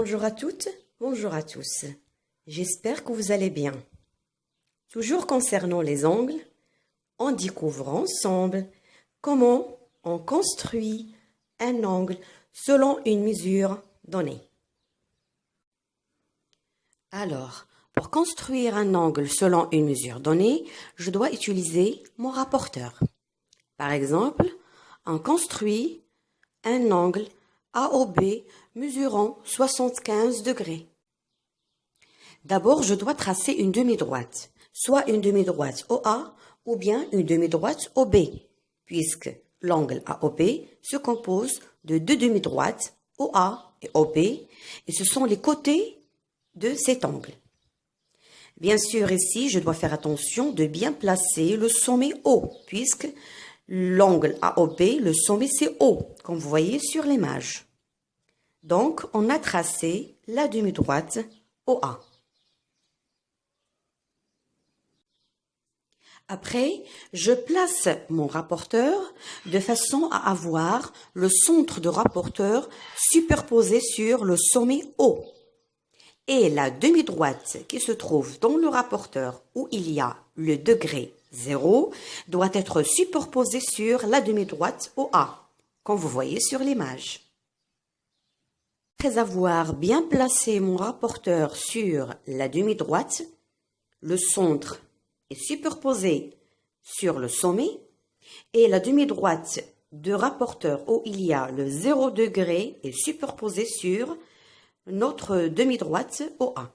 Bonjour à toutes, bonjour à tous. J'espère que vous allez bien. Toujours concernant les angles, on découvre ensemble comment on construit un angle selon une mesure donnée. Alors, pour construire un angle selon une mesure donnée, je dois utiliser mon rapporteur. Par exemple, on construit un angle AOB mesurant 75 degrés. D'abord, je dois tracer une demi-droite, soit une demi-droite OA ou bien une demi-droite OB, puisque l'angle AOB se compose de deux demi-droites OA et OB, et ce sont les côtés de cet angle. Bien sûr, ici, je dois faire attention de bien placer le sommet haut, puisque l'angle AOB, le sommet c'est haut, comme vous voyez sur l'image. Donc, on a tracé la demi-droite OA. Après, je place mon rapporteur de façon à avoir le centre de rapporteur superposé sur le sommet haut. Et la demi-droite qui se trouve dans le rapporteur où il y a le degré 0 doit être superposée sur la demi-droite OA, comme vous voyez sur l'image. Après avoir bien placé mon rapporteur sur la demi-droite, le centre est superposé sur le sommet et la demi-droite de rapporteur où il y a le 0 degré est superposée sur notre demi-droite OA,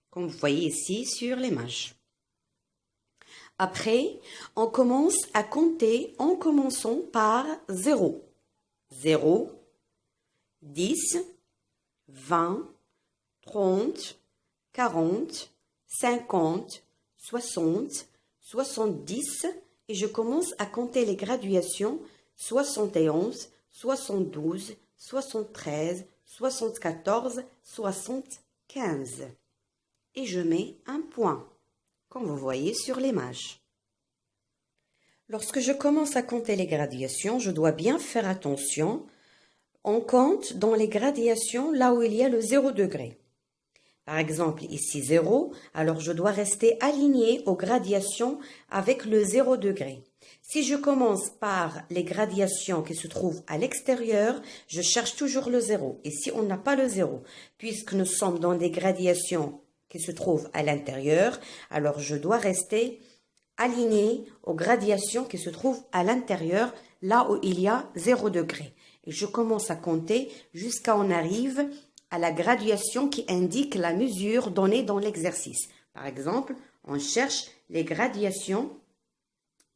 comme vous voyez ici sur l'image. Après, on commence à compter en commençant par 0. 0, 10, 20, 30, 40, 50, 60, 70 et je commence à compter les graduations 71, 72, 73, 74, 75. Et je mets un point, comme vous voyez sur l'image. Lorsque je commence à compter les graduations, je dois bien faire attention. On compte dans les graduations là où il y a le 0 degré. Par exemple, ici 0, alors je dois rester aligné aux graduations avec le 0 degré. Si je commence par les graduations qui se trouvent à l'extérieur, je cherche toujours le 0. Et si on n'a pas le 0, puisque nous sommes dans des graduations qui se trouvent à l'intérieur, alors je dois rester aligné aux graduations qui se trouvent à l'intérieur, là où il y a 0 degré. Et je commence à compter jusqu'à on arrive à la graduation qui indique la mesure donnée dans l'exercice. Par exemple, on cherche la gradation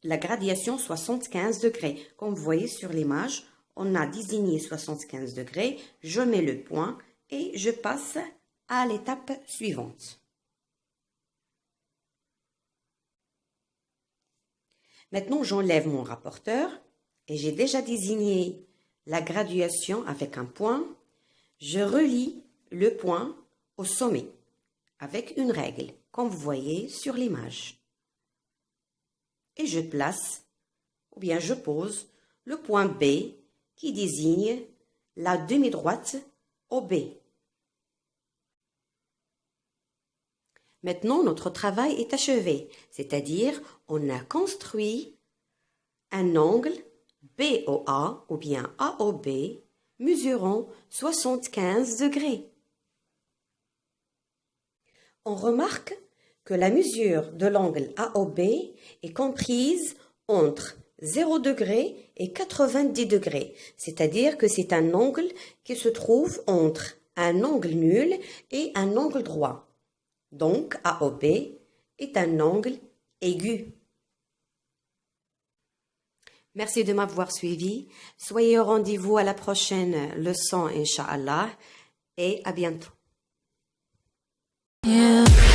75 degrés. Comme vous voyez sur l'image, on a désigné 75 degrés, je mets le point et je passe à l'étape suivante. Maintenant, j'enlève mon rapporteur et j'ai déjà désigné la graduation avec un point. Je relie le point au sommet avec une règle, comme vous voyez sur l'image. Et je place, ou bien je pose, le point B qui désigne la demi-droite OB. Maintenant, notre travail est achevé, c'est-à-dire on a construit un angle BOA ou bien AOB mesurant 75 degrés. On remarque que la mesure de l'angle AOB est comprise entre 0 degré et 90 degrés, c'est-à-dire que c'est un angle qui se trouve entre un angle nul et un angle droit. Donc, AOB est un angle aigu. Merci de m'avoir suivi. Soyez au rendez-vous à la prochaine leçon, Inch'Allah, et à bientôt. Yeah.